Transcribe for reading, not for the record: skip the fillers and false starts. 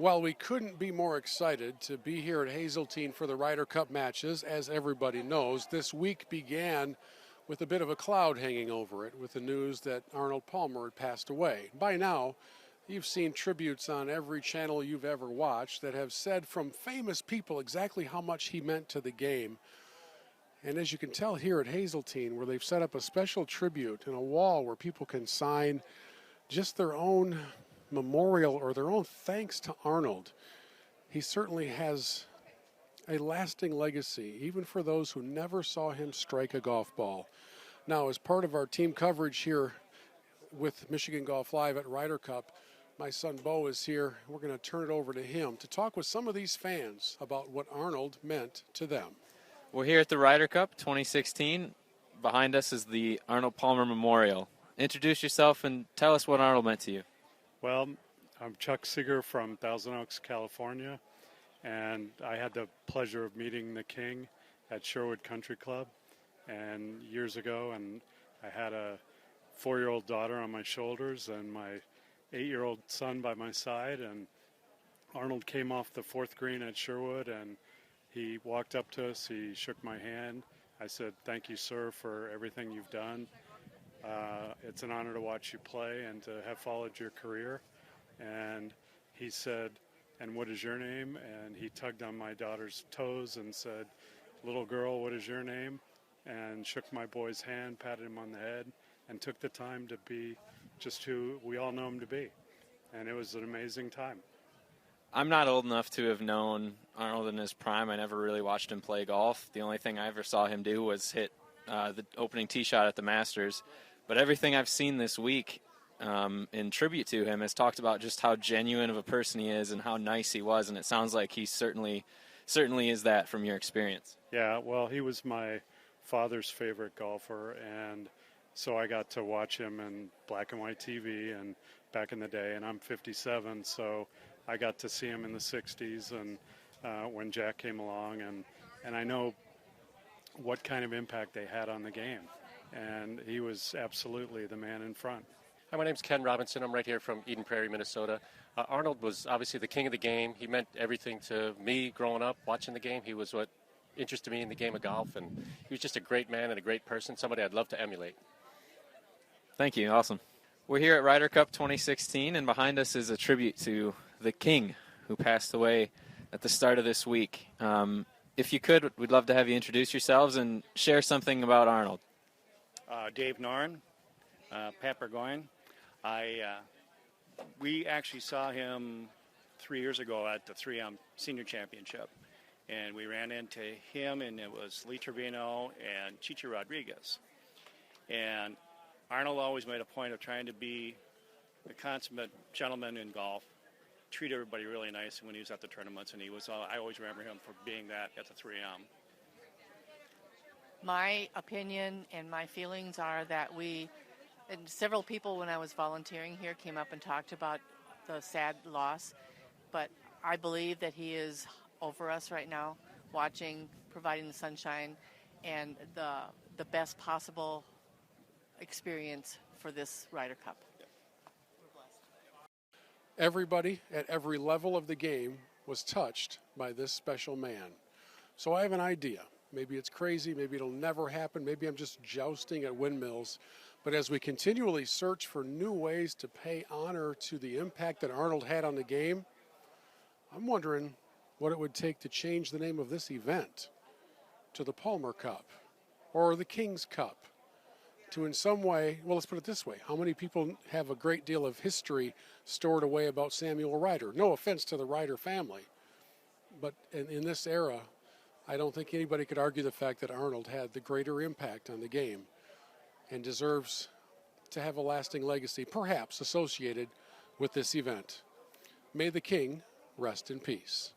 Well, we couldn't be more excited to be here at Hazeltine for the Ryder Cup matches. As everybody knows, this week began with a bit of a cloud hanging over it with the news that Arnold Palmer had passed away. By now, you've seen tributes on every channel you've ever watched that have said from famous people exactly how much he meant to the game. And as you can tell here at Hazeltine, where they've set up a special tribute and a wall where people can sign just their own memorial or their own thanks to Arnold. He certainly has a lasting legacy, even for those who never saw him strike a golf ball. Now, as part of our team coverage here with Michigan Golf Live at Ryder Cup, my son Bo is here. We're going to turn it over to him to talk with some of these fans about what Arnold meant to them. We're here at the Ryder Cup 2016. Behind us is the Arnold Palmer Memorial. Introduce yourself and tell us what Arnold meant to you. Well, I'm Chuck Seeger from Thousand Oaks, California, and I had the pleasure of meeting the King at Sherwood Country Club and years ago, and I had a 4-year-old daughter on my shoulders and my 8-year-old son by my side, and Arnold came off the 4th green at Sherwood, and he walked up to us, he shook my hand. I said, "Thank you, sir, for everything you've done. It's an honor to watch you play and to have followed your career." And he said, "And what is your name?" And he tugged on my daughter's toes and said, "Little girl, what is your name?" And shook my boy's hand, patted him on the head, and took the time to be just who we all know him to be. And it was an amazing time. I'm not old enough to have known Arnold in his prime. I never really watched him play golf. The only thing I ever saw him do was hit the opening tee shot at the Masters. But everything I've seen this week in tribute to him has talked about just how genuine of a person he is and how nice he was, and it sounds like he certainly is that from your experience. Yeah, well, he was my father's favorite golfer, and so I got to watch him in black and white TV and back in the day, and I'm 57, so I got to see him in the 60s and when Jack came along, and I know what kind of impact they had on the game. And he was absolutely the man in front. Hi, my name's Ken Robinson. I'm right here from Eden Prairie, Minnesota. Arnold was obviously the king of the game. He meant everything to me growing up, watching the game. He was what interested me in the game of golf, and he was just a great man and a great person, somebody I'd love to emulate. Thank you. Awesome. We're here at Ryder Cup 2016, and behind us is a tribute to the King, who passed away at the start of this week. If you could, we'd love to have you introduce yourselves and share something about Arnold. Dave Norn, Pat Burgoyne. We actually saw him 3 years ago at the 3M Senior Championship, and we ran into him, and it was Lee Trevino and Chichi Rodriguez. And Arnold always made a point of trying to be the consummate gentleman in golf, treat everybody really nice when he was at the tournaments, and I always remember him for being that at the 3M. My opinion and my feelings are that and several people when I was volunteering here came up and talked about the sad loss, but I believe that he is over us right now, watching, providing the sunshine, and the best possible experience for this Ryder Cup. Everybody at every level of the game was touched by this special man. So I have an idea. Maybe it's crazy, maybe it'll never happen, maybe I'm just jousting at windmills. But as we continually search for new ways to pay honor to the impact that Arnold had on the game, I'm wondering what it would take to change the name of this event to the Palmer Cup or the King's Cup. To in some way, well, let's put it this way. How many people have a great deal of history stored away about Samuel Ryder? No offense to the Ryder family. But in this era, I don't think anybody could argue the fact that Arnold had the greater impact on the game and deserves to have a lasting legacy, perhaps associated with this event. May the King rest in peace.